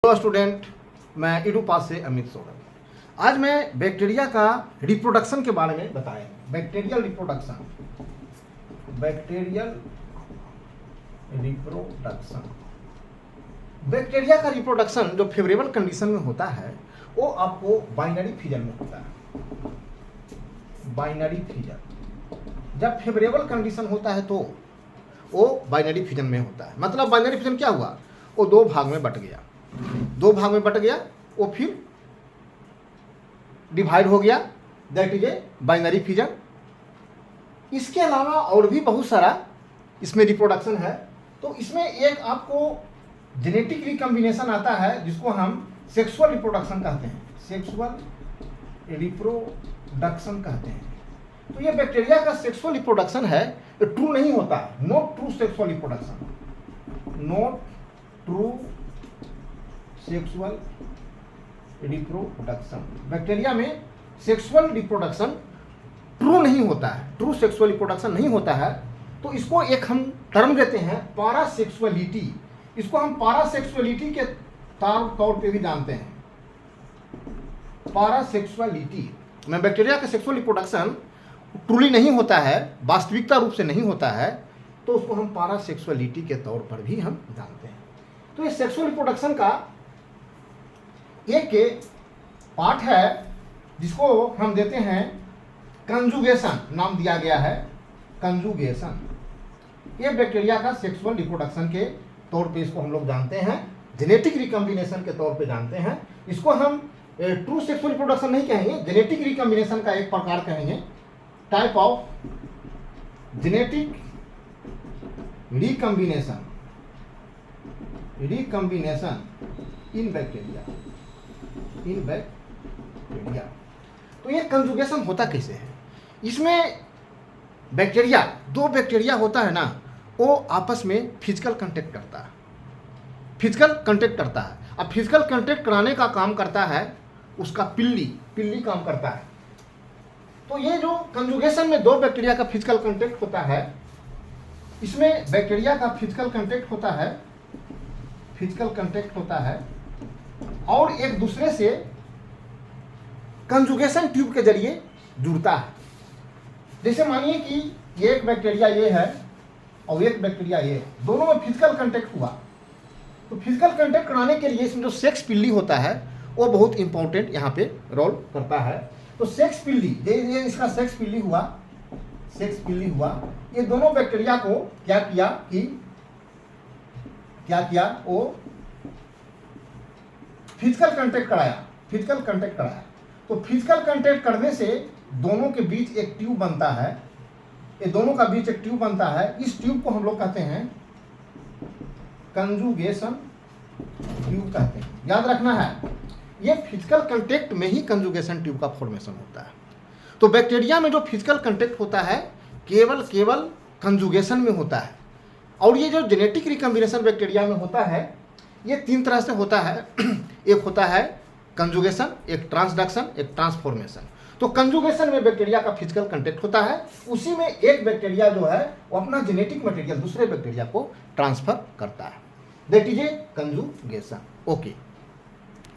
Hello student, मैं इडू पास से अमित सोनल। आज मैं बैक्टीरिया का रिप्रोडक्शन के बारे में बताएंगे। बैक्टीरियल रिप्रोडक्शन बैक्टीरिया का रिप्रोडक्शन जो फेवरेबल कंडीशन में होता है वो आपको बाइनरी फिजन में होता है। बाइनरी फिजन जब फेवरेबल कंडीशन होता है तो वो बाइनरी फिजन में होता है। मतलब बाइनरी फिजन क्या हुआ, वो दो भाग में बट गया, वो फिर डिवाइड हो गया, that is a binary fission. इसके अलावा और भी बहुत सारा इसमें रिप्रोडक्शन है। तो इसमें एक आपको जेनेटिक रिकम्बिनेशन आता है जिसको हम सेक्सुअल रिप्रोडक्शन कहते हैं। तो ये बैक्टीरिया का सेक्सुअल रिप्रोडक्शन है, ये ट्रू नहीं होता है। Not true sexual reproduction bacteria में सेक्सुअल रिप्रोडक्शन ट्रू नहीं होता है, ट्रू सेक्सुअल रिप्रोडक्शन नहीं होता है। तो इसको एक हम टर्म देते हैं पारासेक्सुअलिटी। इसको हम पारासेक्सुअलिटी के तौर पे भी जानते हैं। पारासेक्सुअलिटी में बैक्टीरिया का सेक्सुअल रिप्रोडक्शन ट्रूली नहीं होता है, वास्तविकता रूप से नहीं होता है, तो उसको हम पारासेक्सुअलिटी के तौर पर भी हम जानते हैं। तो ये सेक्सुअल रिप्रोडक्शन का एक पार्ट है जिसको हम देते हैं कंजुगेशन, नाम दिया गया है कंजुगेशन। ये बैक्टीरिया का सेक्सुअल रिप्रोडक्शन के तौर पे इसको हम लोग जानते हैं, जेनेटिक रिकम्बिनेशन के तौर पे जानते हैं। इसको हम ट्रू सेक्सुअल रिप्रोडक्शन नहीं कहेंगे, जेनेटिक रिकम्बिनेशन का एक प्रकार कहेंगे, type of genetic recombination in bacteria. तो ये कंजुगेशन होता कैसे है? इसमें बैक्टीरिया, दो बैक्टीरिया होता है ना, वो आपस में फिजिकल कांटेक्ट करता है। अब फिजिकल कांटेक्ट कराने का काम करता है उसका पिल्ली काम करता है। तो ये जो कंजुगेशन में दो बैक्टीरिया का फिजिकल कांटेक्ट होता है, इसमें बैक्टीरिया का फिजिकल कांटेक्ट होता है और एक दूसरे से कंजुगेशन ट्यूब के जरिए जुड़ता है। जैसे मानिए कि ये एक बैक्टीरिया ये है और एक बैक्टीरिया ये, दोनों में फिजिकल कांटेक्ट हुआ। तो फिजिकल कांटेक्ट कराने के लिए इसमें जो सेक्स पिल्ली होता है वो बहुत इंपॉर्टेंट यहाँ पे रोल करता है। तो सेक्स पिल्ली, ये इसका सेक्स पिल्ली हुआ, ये दोनों बैक्टीरिया को क्या किया, वो फिजिकल कांटेक्ट कराया। तो फिजिकल कांटेक्ट करने से दोनों के बीच एक ट्यूब बनता है, ये दोनों का बीच एक ट्यूब बनता है। इस ट्यूब को हम लोग कहते हैं कंजुगेशन ट्यूब कहते हैं। याद रखना है, ये फिजिकल कांटेक्ट में ही कंजुगेशन ट्यूब का फॉर्मेशन होता है। तो बैक्टीरिया में जो फिजिकल कांटेक्ट होता है केवल कंजुगेशन में होता है। और ये जो जेनेटिक रिकम्बिनेशन बैक्टीरिया में होता है, ये तीन तरह से होता है। एक होता है कंजुगेशन, एक ट्रांसडक्शन, एक ट्रांसफॉर्मेशन। तो कंजुगेशन में बैक्टीरिया का फिजिकल कांटेक्ट होता है, उसी में एक बैक्टीरिया जो है वो अपना जेनेटिक मटेरियल दूसरे बैक्टीरिया को ट्रांसफर करता है, that is a conjugation. Okay.